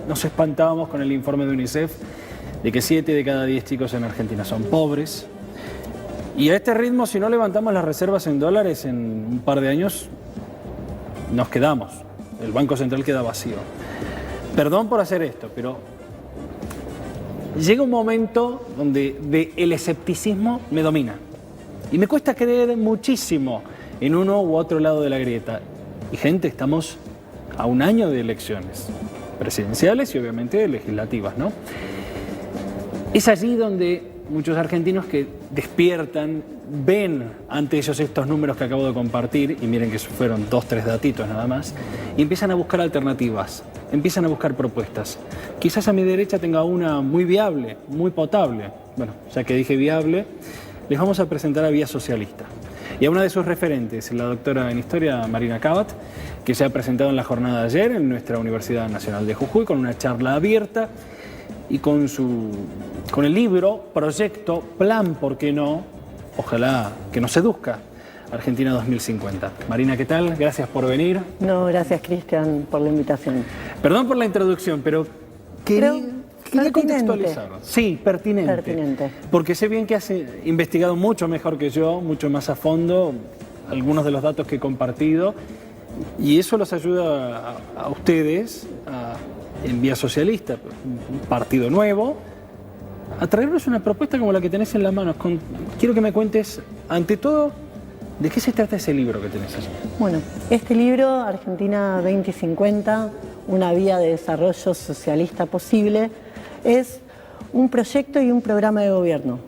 Nos espantábamos con el informe de UNICEF de que 7 de cada 10 chicos en Argentina son pobres. Y a este ritmo, si no levantamos las reservas en dólares, en un par de años nos quedamos. El Banco Central queda vacío. Perdón por hacer esto, pero llega un momento donde el escepticismo me domina. Y me cuesta creer muchísimo en uno u otro lado de la grieta. Y gente, estamos a un año de elecciones presidenciales y obviamente legislativas, ¿no? Es allí donde muchos argentinos que despiertan, ven ante ellos estos números que acabo de compartir, y miren que fueron 2, 3 datitos nada más, y empiezan a buscar alternativas, empiezan a buscar propuestas. Quizás a mi derecha tenga una muy viable, muy potable. Bueno, ya que dije viable, les vamos a presentar a Vía Socialista. Y a una de sus referentes, la doctora en Historia, Marina Cabat, que se ha presentado en la jornada de ayer en nuestra Universidad Nacional de Jujuy con una charla abierta y con el libro, proyecto, plan, ¿por qué no? Ojalá que nos seduzca Argentina 2050. Marina, ¿qué tal? Gracias por venir. No, gracias, Cristian, por la invitación. Perdón por la introducción, pero quería contextualizar. Sí, pertinente. Porque sé bien que has investigado mucho mejor que yo, mucho más a fondo, algunos de los datos que he compartido, y eso los ayuda a ustedes, en Vía Socialista, un partido nuevo, a traernos una propuesta como la que tenés en las manos. Quiero que me cuentes, ante todo, ¿de qué se trata ese libro que tenés allí? Bueno, este libro, Argentina 2050, una vía de desarrollo socialista posible, es un proyecto y un programa de gobierno.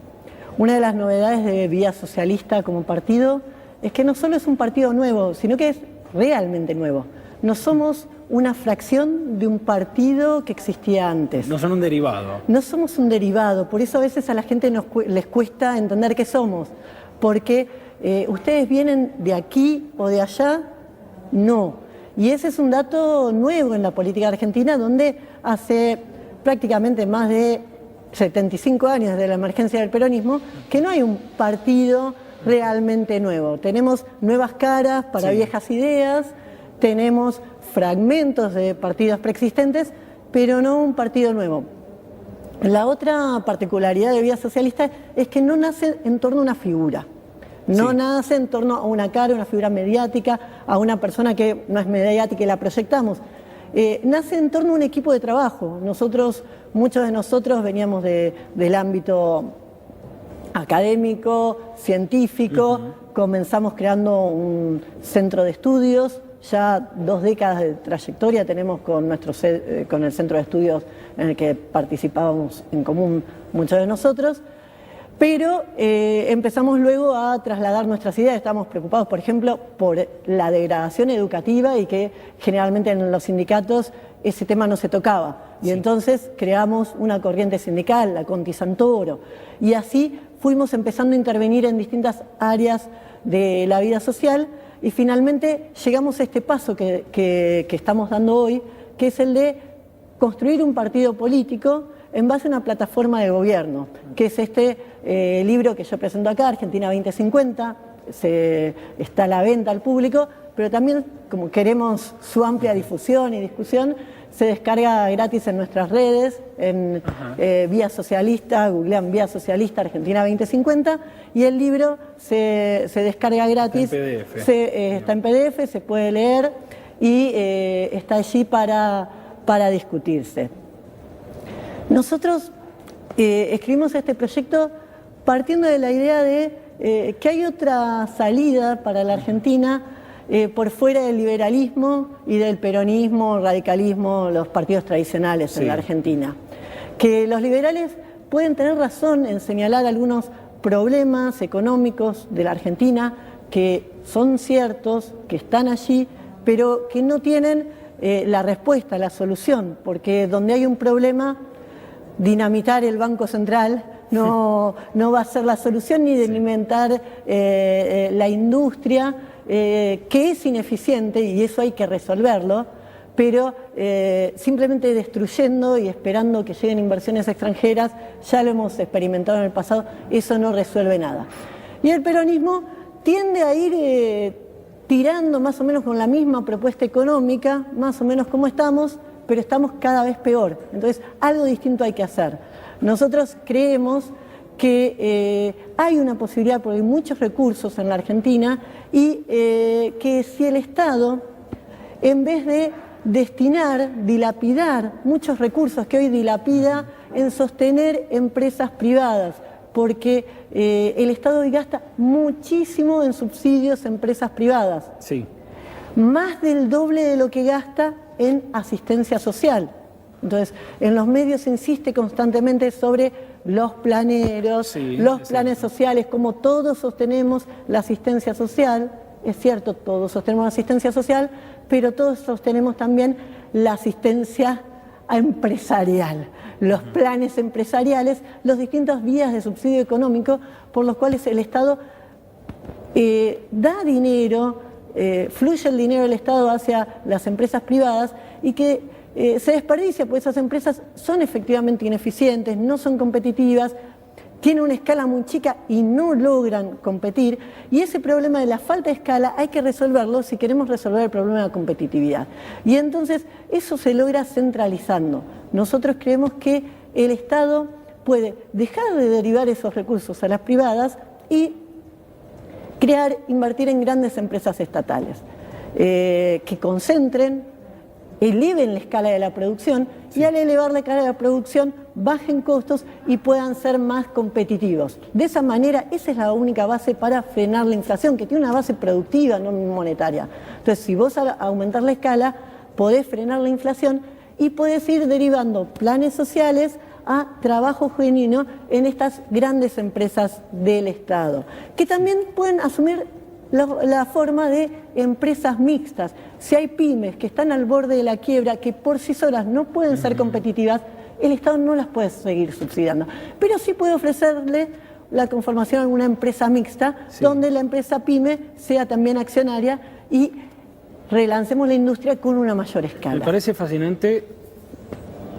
Una de las novedades de Vía Socialista como partido es que no solo es un partido nuevo, sino que es realmente nuevo. No somos una fracción de un partido que existía antes. No son un derivado. No somos un derivado, por eso a veces a la gente les cuesta entender qué somos, porque ustedes vienen de aquí o de allá, no. Y ese es un dato nuevo en la política argentina, donde hace prácticamente más de 75 años desde la emergencia del peronismo, que no hay un partido realmente nuevo. Tenemos nuevas caras para viejas ideas, tenemos fragmentos de partidos preexistentes, pero no un partido nuevo. La otra particularidad de Vía Socialista es que no nace en torno a una figura, no nace en torno a una cara, una figura mediática, a una persona que no es mediática y la proyectamos. Nace en torno a un equipo de trabajo. Muchos de nosotros veníamos del ámbito académico, científico, comenzamos creando un centro de estudios, ya 2 décadas de trayectoria tenemos con el centro de estudios en el que participábamos en común muchos de nosotros, pero empezamos luego a trasladar nuestras ideas. Estamos preocupados, por ejemplo, por la degradación educativa y que generalmente en los sindicatos ese tema no se tocaba. Y entonces creamos una corriente sindical, la Conti Santoro, y así fuimos empezando a intervenir en distintas áreas de la vida social y finalmente llegamos a este paso que estamos dando hoy, que es el de construir un partido político en base a una plataforma de gobierno, que es este libro que yo presento acá, Argentina 2050, está a la venta al público, pero también, como queremos su amplia difusión y discusión, se descarga gratis en nuestras redes, en Vía Socialista, googlean Vía Socialista Argentina 2050, y el libro se descarga gratis, está en PDF, se puede leer y está allí para discutirse. Nosotros escribimos este proyecto partiendo de la idea de que hay otra salida para la Argentina por fuera del liberalismo y del peronismo, radicalismo, los partidos tradicionales en la Argentina. Que los liberales pueden tener razón en señalar algunos problemas económicos de la Argentina que son ciertos, que están allí, pero que no tienen la respuesta, la solución, porque donde hay un problema, dinamitar el Banco Central no va a ser la solución, ni de alimentar la industria, que es ineficiente y eso hay que resolverlo, pero simplemente destruyendo y esperando que lleguen inversiones extranjeras, ya lo hemos experimentado en el pasado, eso no resuelve nada. Y el peronismo tiende a ir tirando más o menos con la misma propuesta económica, más o menos como estamos, pero estamos cada vez peor. Entonces, algo distinto hay que hacer. Nosotros creemos que hay una posibilidad, porque hay muchos recursos en la Argentina, y que si el Estado, en vez de dilapidar muchos recursos que hoy dilapida en sostener empresas privadas, porque el Estado hoy gasta muchísimo en subsidios a empresas privadas. Sí. Más del doble de lo que gasta en asistencia social. Entonces, en los medios se insiste constantemente sobre los planeros, sí, los planes sociales, como todos sostenemos la asistencia social. Es cierto, todos sostenemos la asistencia social, pero todos sostenemos también la asistencia empresarial, los planes empresariales, los distintos vías de subsidio económico por los cuales el Estado da dinero, fluye el dinero del Estado hacia las empresas privadas y que se desperdicia, pues esas empresas son efectivamente ineficientes, no son competitivas, tienen una escala muy chica y no logran competir, y ese problema de la falta de escala hay que resolverlo si queremos resolver el problema de la competitividad. Y entonces eso se logra centralizando. Nosotros creemos que el Estado puede dejar de derivar esos recursos a las privadas y invertir en grandes empresas estatales, que concentren, eleven la escala de la producción, sí, y al elevar la escala de la producción bajen costos y puedan ser más competitivos. De esa manera, esa es la única base para frenar la inflación, que tiene una base productiva, no monetaria. Entonces, si vos al aumentar la escala, podés frenar la inflación y podés ir derivando planes sociales a trabajo genuino en estas grandes empresas del Estado, que también pueden asumir la forma de empresas mixtas. Si hay pymes que están al borde de la quiebra, que por sí solas no pueden ser competitivas, el Estado no las puede seguir subsidiando. Pero sí puede ofrecerle la conformación de alguna empresa mixta, sí, donde la empresa pyme sea también accionaria y relancemos la industria con una mayor escala. Me parece fascinante,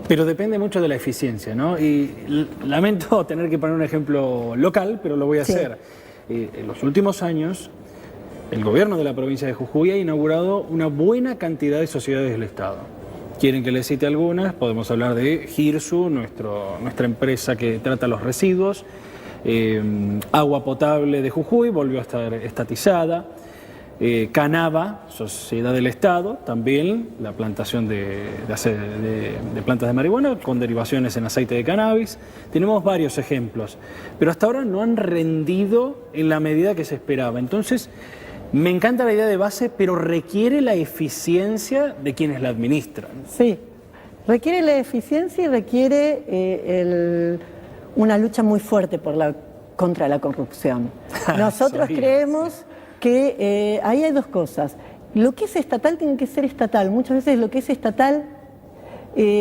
pero depende mucho de la eficiencia, ¿no? Y lamento tener que poner un ejemplo local, pero lo voy a hacer. En los últimos años, el gobierno de la provincia de Jujuy ha inaugurado una buena cantidad de sociedades del Estado. Quieren que les cite algunas, podemos hablar de GIRSU, nuestra empresa que trata los residuos, Agua Potable de Jujuy, volvió a estar estatizada, Canava, sociedad del Estado, también la plantación de plantas de marihuana con derivaciones en aceite de cannabis. Tenemos varios ejemplos, pero hasta ahora no han rendido en la medida que se esperaba. Entonces, me encanta la idea de base, pero requiere la eficiencia de quienes la administran. Sí, requiere la eficiencia y requiere una lucha muy fuerte contra la corrupción. Nosotros creemos que ahí hay dos cosas. Lo que es estatal tiene que ser estatal. Muchas veces lo que es estatal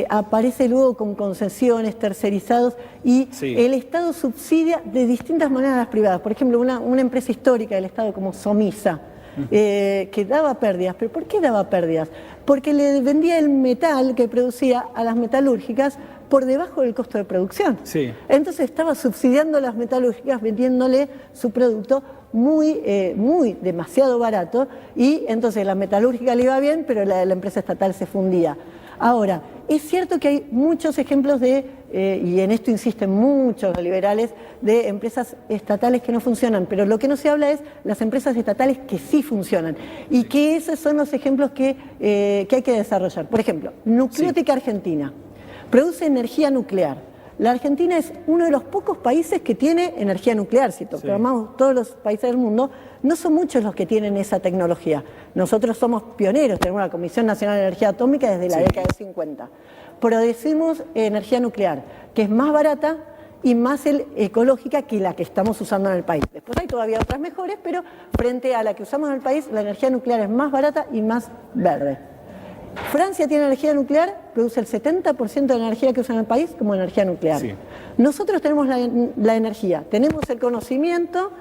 aparece luego con concesiones, tercerizados, y sí, el Estado subsidia de distintas maneras a las privadas. Por ejemplo, una empresa histórica del Estado como Somisa, que daba pérdidas. ¿Pero por qué daba pérdidas? Porque le vendía el metal que producía a las metalúrgicas por debajo del costo de producción. Sí. Entonces estaba subsidiando a las metalúrgicas, vendiéndole su producto muy demasiado barato, y entonces la metalúrgica le iba bien, pero la empresa estatal se fundía. Ahora, es cierto que hay muchos ejemplos y en esto insisten muchos liberales, de empresas estatales que no funcionan, pero lo que no se habla es las empresas estatales que sí funcionan, y que esos son los ejemplos que hay que desarrollar. Por ejemplo, Nucleótica Argentina produce energía nuclear. La Argentina es uno de los pocos países que tiene energía nuclear. Si tomamos todos los países del mundo, no son muchos los que tienen esa tecnología. Nosotros somos pioneros, tenemos la Comisión Nacional de Energía Atómica desde la década de 50. Producimos energía nuclear, que es más barata y más ecológica que la que estamos usando en el país. Después hay todavía otras mejores, pero frente a la que usamos en el país, la energía nuclear es más barata y más verde. Francia tiene energía nuclear, produce el 70% de la energía que usa en el país como energía nuclear. Sí. Nosotros tenemos la energía, tenemos el conocimiento,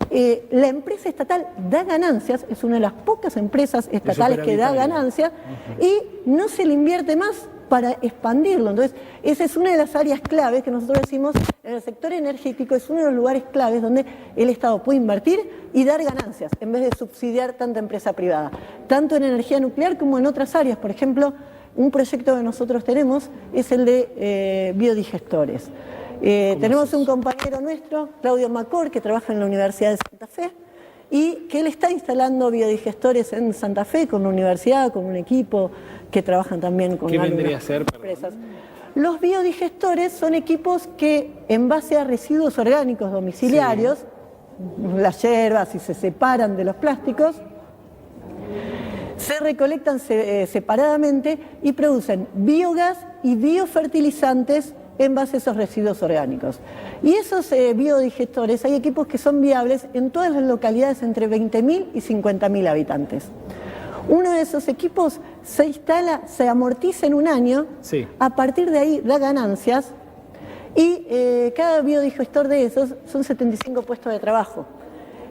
la empresa estatal da ganancias, es una de las pocas empresas estatales que da ganancias, y no se le invierte más para expandirlo. Entonces, esa es una de las áreas claves que nosotros decimos en el sector energético, es uno de los lugares claves donde el Estado puede invertir y dar ganancias, en vez de subsidiar tanta empresa privada, tanto en energía nuclear como en otras áreas. Por ejemplo, Un proyecto que nosotros tenemos es el de biodigestores. Tenemos un compañero nuestro, Claudio Macor, que trabaja en la Universidad de Santa Fe, y que él está instalando biodigestores en Santa Fe con la universidad, con un equipo que trabajan también con ¿Qué vendría a ser? empresas. Los biodigestores son equipos que, en base a residuos orgánicos domiciliarios, las hierbas, si se separan de los plásticos, se recolectan separadamente y producen biogás y biofertilizantes en base a esos residuos orgánicos. Y esos biodigestores, hay equipos que son viables en todas las localidades entre 20.000 y 50.000 habitantes. Uno de esos equipos se instala, se amortiza en un año, a partir de ahí da ganancias y cada biodigestor de esos son 75 puestos de trabajo.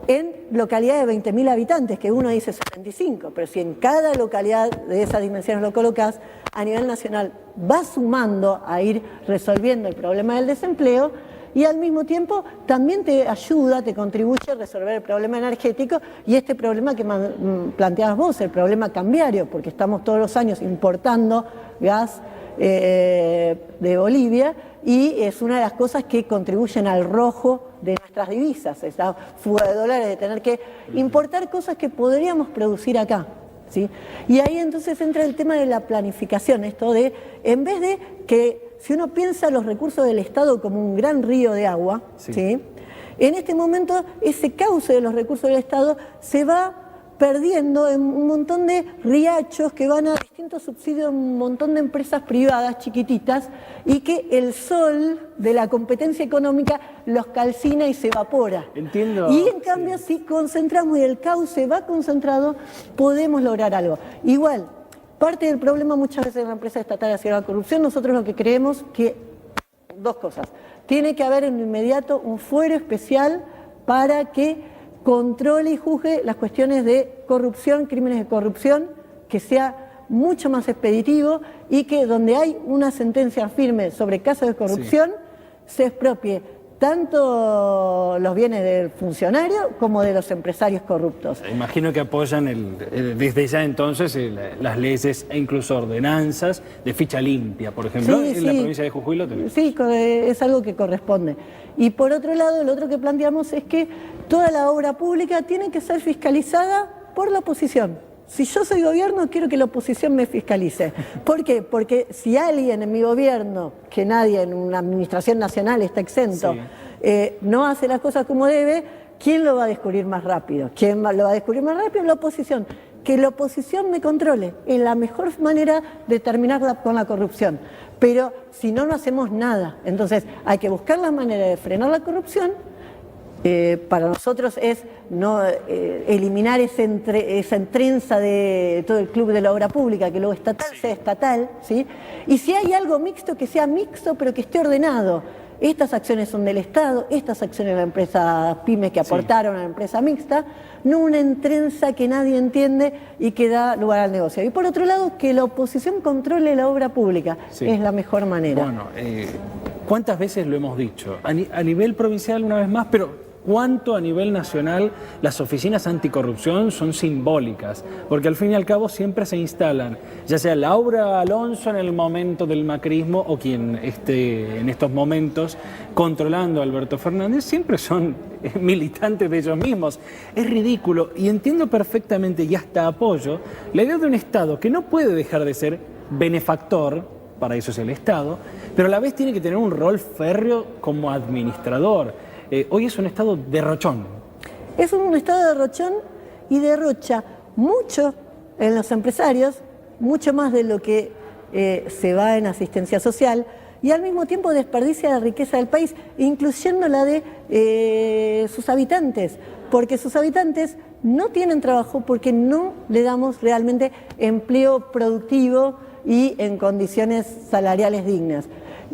En localidades de 20.000 habitantes, que uno dice 75, pero si en cada localidad de esas dimensiones lo colocas, a nivel nacional va sumando a ir resolviendo el problema del desempleo y al mismo tiempo también te ayuda, te contribuye a resolver el problema energético y este problema que planteabas vos, el problema cambiario, porque estamos todos los años importando gas de Bolivia y es una de las cosas que contribuyen al rojo de nuestras divisas, esa fuga de dólares, de tener que importar cosas que podríamos producir acá, ¿sí? Y ahí entonces entra el tema de la planificación, esto de, en vez de que, si uno piensa los recursos del Estado como un gran río de agua, ¿sí? En este momento ese cauce de los recursos del Estado se va perdiendo en un montón de riachos que van a distintos subsidios, un montón de empresas privadas chiquititas y que el sol de la competencia económica los calcina y se evapora. Entiendo. Y en cambio, si concentramos y el cauce va concentrado, podemos lograr algo. Igual, parte del problema muchas veces en la empresa estatal hacia la corrupción, nosotros lo que creemos que, dos cosas, tiene que haber en inmediato un fuero especial para que controle y juzgue las cuestiones de corrupción, crímenes de corrupción, que sea mucho más expeditivo y que donde hay una sentencia firme sobre casos de corrupción, se expropie tanto los bienes del funcionario como de los empresarios corruptos. Imagino que apoyan desde ya entonces las leyes e incluso ordenanzas de ficha limpia, por ejemplo, en la provincia de Jujuy lo tenemos. Sí, es algo que corresponde. Y por otro lado, lo otro que planteamos es que toda la obra pública tiene que ser fiscalizada por la oposición. Si yo soy gobierno, quiero que la oposición me fiscalice. ¿Por qué? Porque si alguien en mi gobierno, que nadie en una administración nacional está exento, no hace las cosas como debe, ¿quién lo va a descubrir más rápido? ¿Quién lo va a descubrir más rápido? La oposición. Que la oposición me controle es la mejor manera de terminar con la corrupción. Pero si no, no hacemos nada. Entonces hay que buscar la manera de frenar la corrupción. Para nosotros es no eliminar esa entrenza de todo el club de la obra pública, que lo estatal sea estatal, ¿sí? Y si hay algo mixto, que sea mixto, pero que esté ordenado. Estas acciones son del Estado, estas acciones de la empresa PYME que aportaron a la empresa mixta, no una entrenza que nadie entiende y que da lugar al negocio. Y por otro lado, que la oposición controle la obra pública, es la mejor manera. Bueno, ¿cuántas veces lo hemos dicho? A nivel provincial una vez más, pero ¿cuánto a nivel nacional las oficinas anticorrupción son simbólicas? Porque al fin y al cabo siempre se instalan, ya sea Laura Alonso en el momento del macrismo o quien esté en estos momentos controlando a Alberto Fernández, siempre son militantes de ellos mismos. Es ridículo y entiendo perfectamente y hasta apoyo la idea de un Estado que no puede dejar de ser benefactor, para eso es el Estado, pero a la vez tiene que tener un rol férreo como administrador. Hoy es un Estado derrochón. Es un Estado derrochón y derrocha mucho en los empresarios, mucho más de lo que se va en asistencia social, y al mismo tiempo desperdicia la riqueza del país, incluyendo la de sus habitantes, porque sus habitantes no tienen trabajo porque no le damos realmente empleo productivo y en condiciones salariales dignas.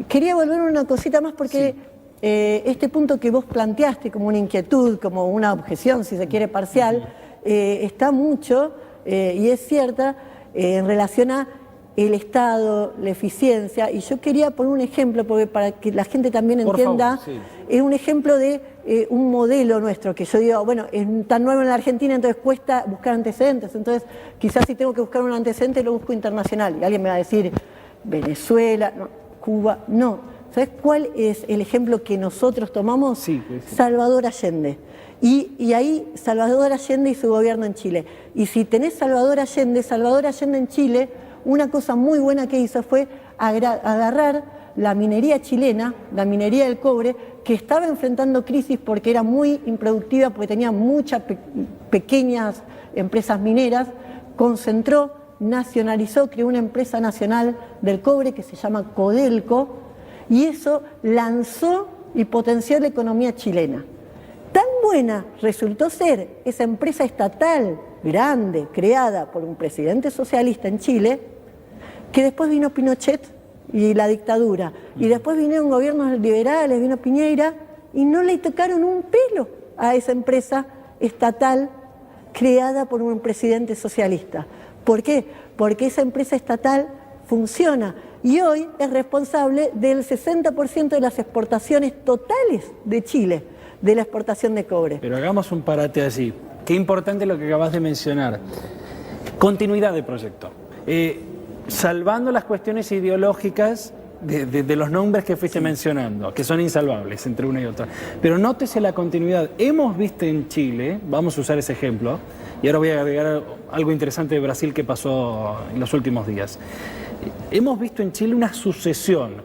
Quería volver una cosita más porque este punto que vos planteaste como una inquietud, como una objeción, si se quiere, parcial, está mucho y es cierta en relación a el Estado, la eficiencia, y yo quería poner un ejemplo, porque para que la gente también entienda, favor, sí. Es un ejemplo de un modelo nuestro, que yo digo, bueno, es tan nuevo en la Argentina, entonces cuesta buscar antecedentes, entonces quizás si tengo que buscar un antecedente lo busco internacional, y alguien me va a decir, Venezuela, no, Cuba, no. ¿Sabes cuál es el ejemplo que nosotros tomamos? Sí, pues sí. Salvador Allende. Y ahí Salvador Allende y su gobierno en Chile. Y si tenés Salvador Allende en Chile, una cosa muy buena que hizo fue agarrar la minería chilena, la minería del cobre, que estaba enfrentando crisis porque era muy improductiva, porque tenía muchas pequeñas empresas mineras, concentró, nacionalizó, creó una empresa nacional del cobre que se llama Codelco, y eso lanzó y potenció la economía chilena. Tan buena resultó ser esa empresa estatal grande, creada por un presidente socialista en Chile, que después vino Pinochet y la dictadura, y después vinieron gobiernos liberales, vino Piñera, y no le tocaron un pelo a esa empresa estatal creada por un presidente socialista. ¿Por qué? Porque esa empresa estatal funciona y hoy es responsable del 60% de las exportaciones totales de Chile, de la exportación de cobre. Pero hagamos un parate así. Qué importante lo que acabas de mencionar. Continuidad de proyecto. Salvando las cuestiones ideológicas de los nombres que fuiste mencionando, que son insalvables entre una y otra. Pero nótese la continuidad. Hemos visto en Chile, vamos a usar ese ejemplo, y ahora voy a agregar algo interesante de Brasil que pasó en los últimos días. Hemos visto en Chile una sucesión.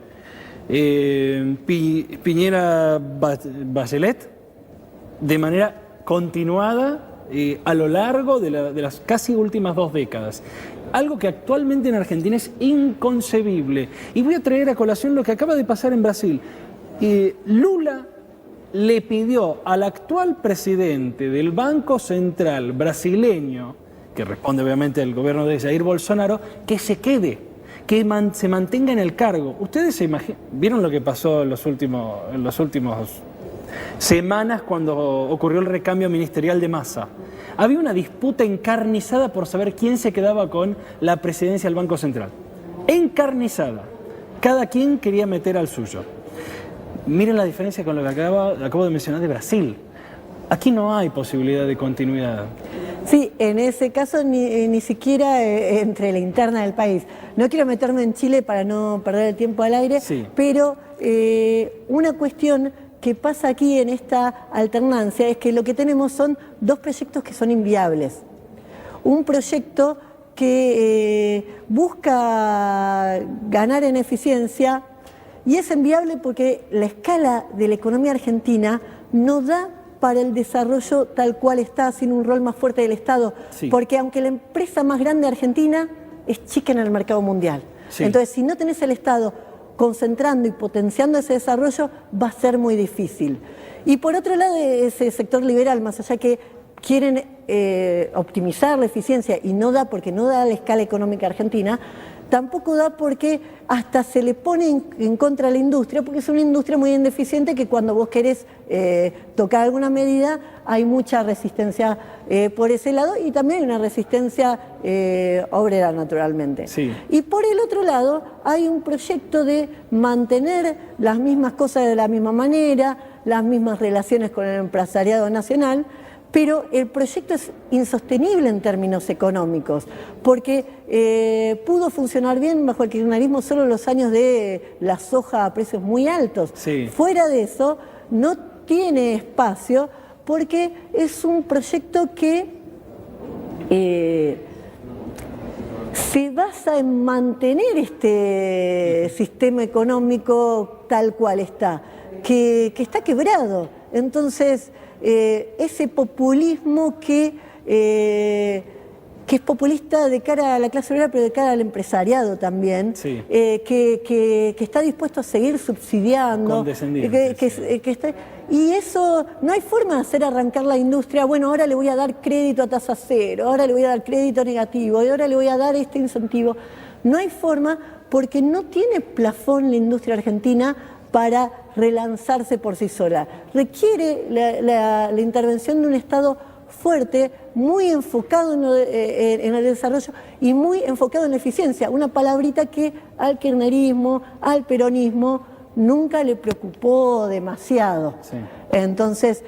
Piñera Bachelet, de manera continuada a lo largo de las casi últimas 2 décadas. Algo que actualmente en Argentina es inconcebible. Y voy a traer a colación lo que acaba de pasar en Brasil. Lula le pidió al actual presidente del Banco Central brasileño, que responde obviamente al gobierno de Jair Bolsonaro, que se quede, que se mantenga en el cargo. Ustedes se vieron lo que pasó en los últimos semanas cuando ocurrió el recambio ministerial de Massa. Había una disputa encarnizada por saber quién se quedaba con la presidencia del Banco Central. Encarnizada. Cada quien quería meter al suyo. Miren la diferencia con lo que acabo de mencionar de Brasil. Aquí no hay posibilidad de continuidad. Sí, en ese caso ni siquiera entre la interna del país. No quiero meterme en Chile para no perder el tiempo al aire, sí. Pero una cuestión que pasa aquí en esta alternancia es que lo que tenemos son 2 proyectos que son inviables. Un proyecto que busca ganar en eficiencia y es inviable porque la escala de la economía argentina no da para el desarrollo tal cual está, sin un rol más fuerte del Estado. Sí. Porque aunque la empresa más grande de Argentina es chica en el mercado mundial. Sí. Entonces, si no tenés el Estado concentrando y potenciando ese desarrollo, va a ser muy difícil. Y por otro lado, ese sector liberal, más allá que quieren optimizar la eficiencia y no da porque no da la escala económica argentina, tampoco da porque hasta se le pone en contra a la industria, porque es una industria muy ineficiente que cuando vos querés tocar alguna medida hay mucha resistencia por ese lado y también hay una resistencia obrera naturalmente. Sí. Y por el otro lado hay un proyecto de mantener las mismas cosas de la misma manera, las mismas relaciones con el empresariado nacional, pero el proyecto es insostenible en términos económicos, porque pudo funcionar bien bajo el kirchnerismo solo en los años de la soja a precios muy altos. Sí. Fuera de eso, no tiene espacio porque es un proyecto que se basa en mantener este sistema económico tal cual está, que está quebrado. Entonces, ese populismo que es populista de cara a la clase obrera, pero de cara al empresariado también, sí. que está dispuesto a seguir subsidiando, y eso no hay forma de hacer arrancar la industria. Bueno, ahora le voy a dar crédito a tasa cero, ahora le voy a dar crédito negativo, y ahora le voy a dar este incentivo. No hay forma porque no tiene plafón la industria argentina para relanzarse por sí sola. Requiere la intervención de un Estado fuerte, muy enfocado en el desarrollo y muy enfocado en la eficiencia, una palabrita que al kirchnerismo, al peronismo, nunca le preocupó demasiado. Sí. Entonces,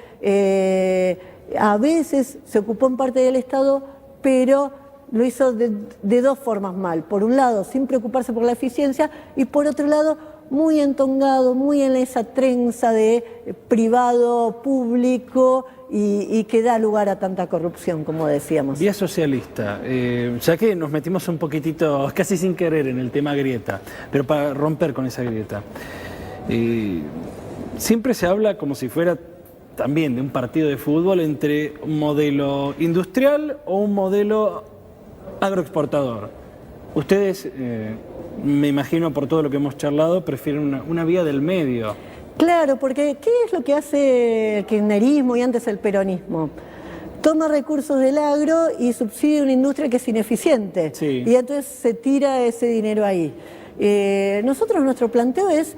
a veces se ocupó en parte del Estado, pero lo hizo de dos formas mal. Por un lado, sin preocuparse por la eficiencia, y por otro lado, muy entongado, muy en esa trenza de privado, público, y que da lugar a tanta corrupción, como decíamos. Vía socialista, ya que nos metimos un poquitito, casi sin querer, en el tema grieta, pero para romper con esa grieta. Siempre se habla como si fuera también de un partido de fútbol entre un modelo industrial o un modelo agroexportador. Ustedes, me imagino por todo lo que hemos charlado, prefieren una vía del medio. Claro, porque ¿qué es lo que hace el kirchnerismo y antes el peronismo? Toma recursos del agro y subsidia una industria que es ineficiente. Sí. Y entonces se tira ese dinero ahí. Nuestro planteo es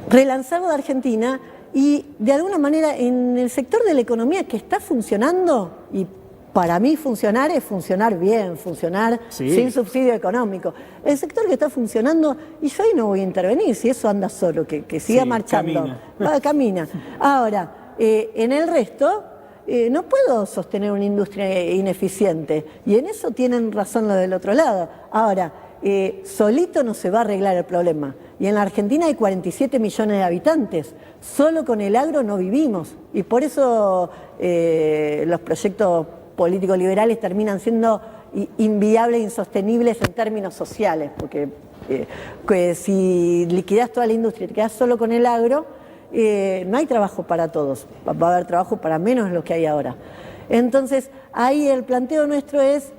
relanzarlo de Argentina y de alguna manera en el sector de la economía que está funcionando, y para mí funcionar es funcionar bien, funcionar sin subsidio económico. El sector que está funcionando, y yo ahí no voy a intervenir, si eso anda solo, que siga marchando. Camina. Ahora, en el resto, no puedo sostener una industria ineficiente, y en eso tienen razón los del otro lado. Ahora, solito no se va a arreglar el problema. Y en la Argentina hay 47 millones de habitantes. Solo con el agro no vivimos. Y por eso los proyectos políticos liberales terminan siendo inviables e insostenibles en términos sociales. Porque si liquidás toda la industria y te quedás solo con el agro, no hay trabajo para todos. Va a haber trabajo para menos de lo que hay ahora. Entonces, ahí el planteo nuestro es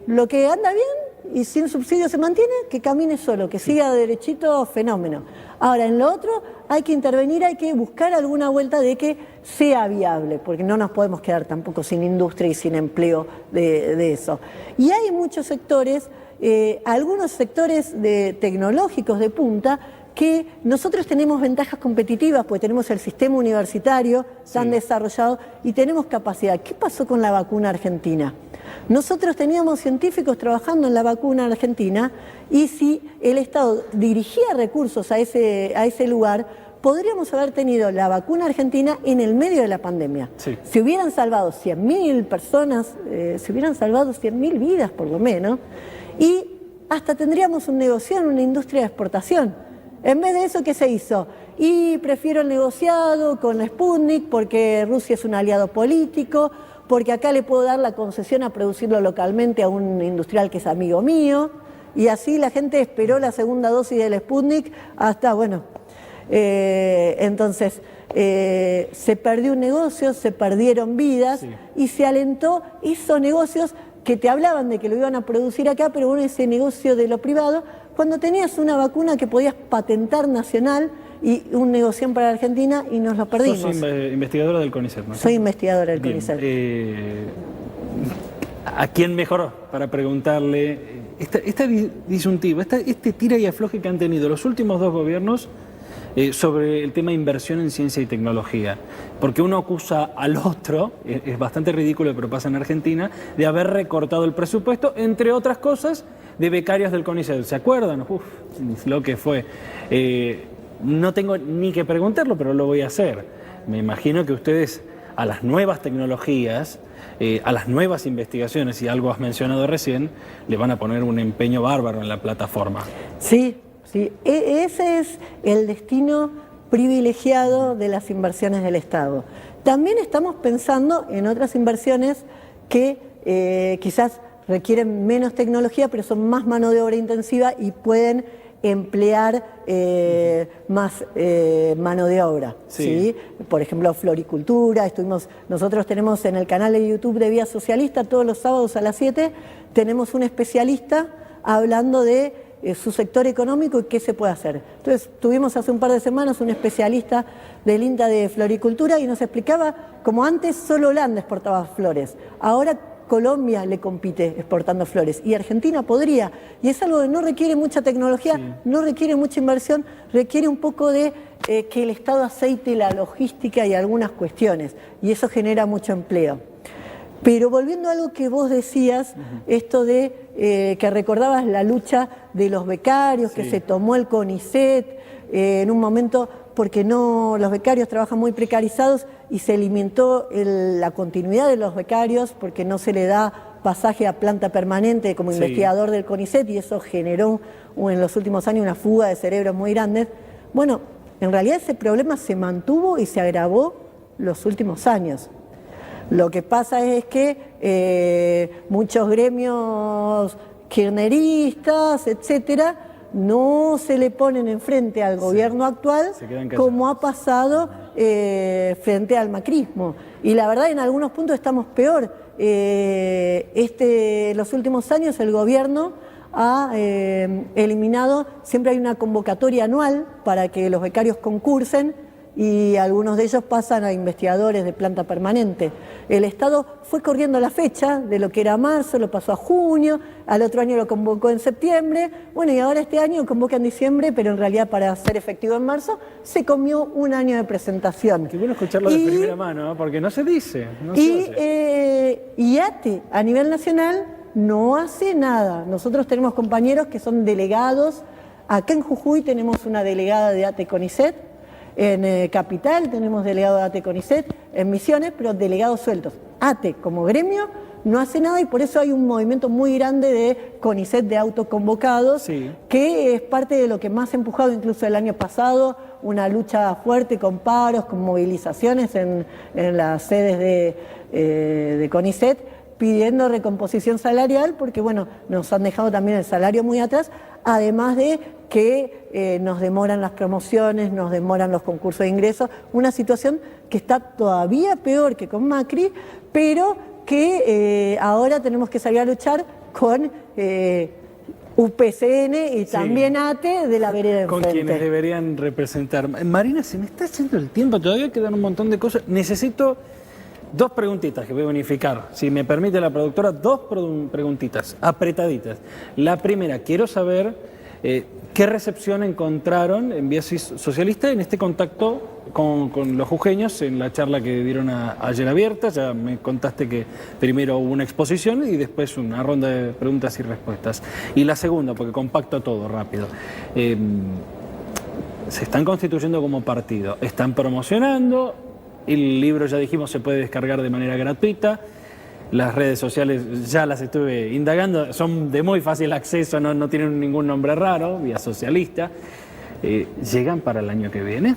lo que anda bien y sin subsidio se mantiene, que camine solo, que siga derechito, fenómeno. Ahora, en lo otro hay que intervenir, hay que buscar alguna vuelta de que sea viable, porque no nos podemos quedar tampoco sin industria y sin empleo de eso. Y hay muchos sectores, algunos sectores tecnológicos de punta, que nosotros tenemos ventajas competitivas, porque tenemos el sistema universitario tan desarrollado y tenemos capacidad. ¿Qué pasó con la vacuna argentina? Nosotros teníamos científicos trabajando en la vacuna argentina, y si el Estado dirigía recursos a ese lugar, podríamos haber tenido la vacuna argentina en el medio de la pandemia. Sí. Se hubieran salvado 100.000 personas, se hubieran salvado 100.000 vidas por lo menos, y hasta tendríamos un negocio, una industria de exportación. En vez de eso, ¿qué se hizo? Y prefiero el negociado con la Sputnik porque Rusia es un aliado político, porque acá le puedo dar la concesión a producirlo localmente a un industrial que es amigo mío, y así la gente esperó la segunda dosis del Sputnik hasta, entonces se perdió un negocio, se perdieron vidas y se alentó esos negocios que te hablaban de que lo iban a producir acá, pero bueno, ese negocio de lo privado, cuando tenías una vacuna que podías patentar nacional y un negocio para Argentina, y nos lo perdimos. Sos investigadora del CONICET, ¿no? Soy investigadora del CONICET. ¿A quién mejor para preguntarle esta disyuntiva, este tira y afloje que han tenido los últimos dos gobiernos sobre el tema de inversión en ciencia y tecnología? Porque uno acusa al otro, es bastante ridículo, pero pasa en Argentina, de haber recortado el presupuesto, entre otras cosas, de becarios del CONICET. ¿Se acuerdan? Uf, lo que fue. No tengo ni que preguntarlo, pero lo voy a hacer. Me imagino que ustedes a las nuevas tecnologías, a las nuevas investigaciones, y algo has mencionado recién, le van a poner un empeño bárbaro en la plataforma. Sí. Ese es el destino privilegiado de las inversiones del Estado. También estamos pensando en otras inversiones que quizás requieren menos tecnología, pero son más mano de obra intensiva y pueden emplear más mano de obra. ¿Sí? Por ejemplo, floricultura. Nosotros tenemos en el canal de YouTube de Vía Socialista, todos los sábados a las 7, tenemos un especialista hablando de su sector económico y qué se puede hacer. Entonces, tuvimos hace un par de semanas un especialista del INTA de floricultura y nos explicaba cómo antes solo Holanda exportaba flores. Ahora Colombia le compite exportando flores y Argentina podría. Y es algo que no requiere mucha tecnología, no requiere mucha inversión, requiere un poco de que el Estado aceite la logística y algunas cuestiones. Y eso genera mucho empleo. Pero volviendo a algo que vos decías, esto de que recordabas la lucha de los becarios, que se tomó el CONICET en un momento porque los becarios trabajan muy precarizados y se limitó la continuidad de los becarios porque no se le da pasaje a planta permanente como investigador del CONICET y eso generó en los últimos años una fuga de cerebros muy grande. Bueno, en realidad ese problema se mantuvo y se agravó los últimos años. Lo que pasa es que muchos gremios kirchneristas, etcétera, no se le ponen enfrente al gobierno actual como ha pasado frente al macrismo. Y la verdad en algunos puntos estamos peor. Los últimos años el gobierno ha eliminado, siempre hay una convocatoria anual para que los becarios concursen y algunos de ellos pasan a investigadores de planta permanente. El Estado fue corriendo la fecha de lo que era marzo, lo pasó a junio, al otro año lo convocó en septiembre, bueno, y ahora este año convoca en diciembre, pero en realidad para ser efectivo en marzo se comió un año de presentación. Qué bueno escucharlo de primera mano, porque no se dice. Y ATE, a nivel nacional, no hace nada. Nosotros tenemos compañeros que son delegados. Acá en Jujuy tenemos una delegada de ATE CONICET, en Capital tenemos delegado de ATE CONICET, en Misiones, pero delegados sueltos. ATE como gremio no hace nada y por eso hay un movimiento muy grande de CONICET de autoconvocados, que es parte de lo que más ha empujado incluso el año pasado, una lucha fuerte con paros, con movilizaciones en las sedes de CONICET, pidiendo recomposición salarial, porque bueno, nos han dejado también el salario muy atrás, además de que nos demoran las promociones, nos demoran los concursos de ingresos, una situación que está todavía peor que con Macri, pero que ahora tenemos que salir a luchar con UPCN y también ATE de la vereda enfrente. Con quienes deberían representar. Marina, se me está haciendo el tiempo, todavía quedan un montón de cosas. Necesito dos preguntitas que voy a unificar. Si me permite la productora, dos preguntitas apretaditas. La primera, quiero saber qué recepción encontraron en Vía Socialista en este contacto con los jujeños en la charla que dieron ayer abierta. Ya me contaste que primero hubo una exposición y después una ronda de preguntas y respuestas. Y la segunda, porque compacto todo rápido. Se están constituyendo como partido, están promocionando. El libro, ya dijimos, se puede descargar de manera gratuita. Las redes sociales ya las estuve indagando, son de muy fácil acceso, no tienen ningún nombre raro, Vía Socialista. ¿Llegan para el año que viene?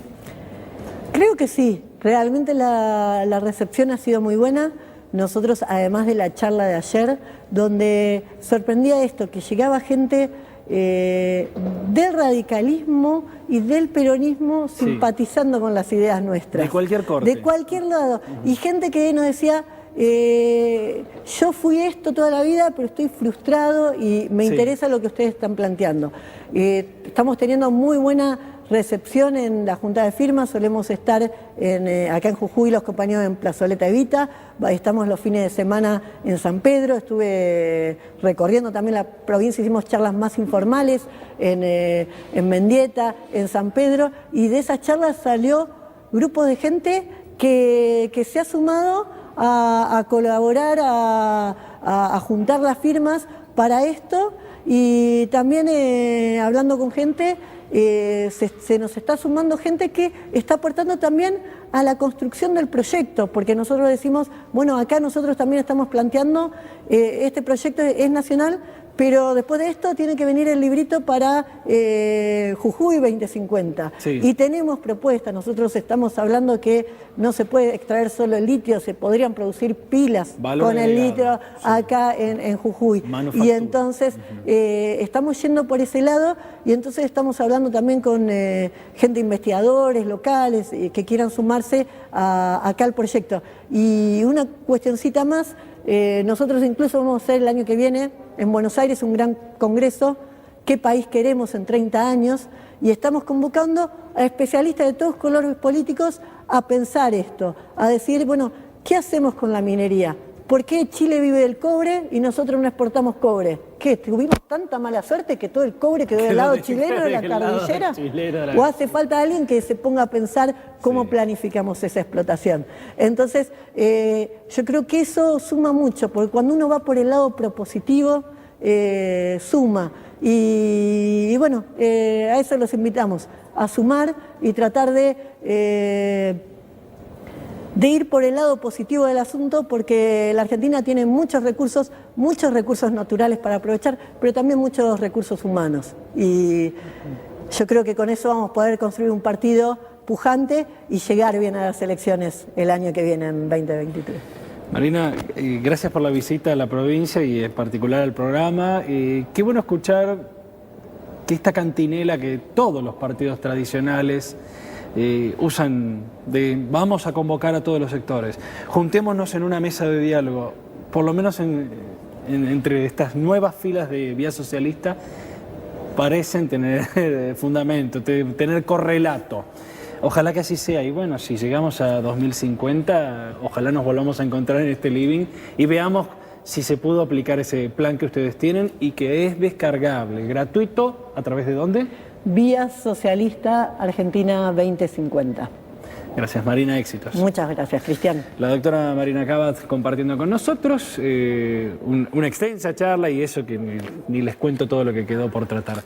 Creo que sí, realmente la recepción ha sido muy buena. Nosotros, además de la charla de ayer, donde sorprendía esto, que llegaba gente del radicalismo y del peronismo simpatizando con las ideas nuestras. De cualquier corte. De cualquier lado. Y gente que nos decía, yo fui esto toda la vida, pero estoy frustrado y me interesa lo que ustedes están planteando. Estamos teniendo muy buena recepción en la Junta de Firmas, solemos estar acá en Jujuy los compañeros en Plazoleta Evita, estamos los fines de semana en San Pedro, estuve recorriendo también la provincia, hicimos charlas más informales en Mendieta, en San Pedro, y de esas charlas salió grupos de gente que se ha sumado a colaborar, a juntar las firmas para esto, y también hablando con gente, se nos está sumando gente que está aportando también a la construcción del proyecto, porque nosotros decimos, bueno, acá nosotros también estamos planteando, este proyecto es nacional, pero después de esto tiene que venir el librito para Jujuy 2050. Y tenemos propuestas, nosotros estamos hablando que no se puede extraer solo el litio, se podrían producir pilas con el litio acá en Jujuy. Y entonces estamos yendo por ese lado y entonces estamos hablando también con gente, investigadores locales que quieran sumarse acá al proyecto. Y una cuestioncita más, nosotros incluso vamos a hacer el año que viene en Buenos Aires un gran congreso, qué país queremos en 30 años, y estamos convocando a especialistas de todos colores políticos a pensar esto, a decir, bueno, ¿qué hacemos con la minería? ¿Por qué Chile vive del cobre y nosotros no exportamos cobre? ¿Qué? ¿Tuvimos tanta mala suerte que todo el cobre quedó del lado chileno de la cordillera? ¿O hace falta alguien que se ponga a pensar cómo planificamos esa explotación? Entonces, yo creo que eso suma mucho, porque cuando uno va por el lado propositivo, suma. Y bueno, a eso los invitamos, a sumar y tratar de ir por el lado positivo del asunto, porque la Argentina tiene muchos recursos naturales para aprovechar, pero también muchos recursos humanos. Y yo creo que con eso vamos a poder construir un partido pujante y llegar bien a las elecciones el año que viene, en 2023. Marina, gracias por la visita a la provincia y en particular al programa. Qué bueno escuchar que esta cantinela que todos los partidos tradicionales usan de vamos a convocar a todos los sectores, juntémonos en una mesa de diálogo, por lo menos entre estas nuevas filas de Vía Socialista, parecen tener fundamento, tener correlato. Ojalá que así sea, y bueno, si llegamos a 2050, ojalá nos volvamos a encontrar en este living y veamos si se pudo aplicar ese plan que ustedes tienen y que es descargable, gratuito, ¿a través de dónde? Vía Socialista Argentina 2050. Gracias, Marina, éxitos. Muchas gracias, Cristian. La doctora Marina Cabat compartiendo con nosotros una extensa charla y eso que ni les cuento todo lo que quedó por tratar.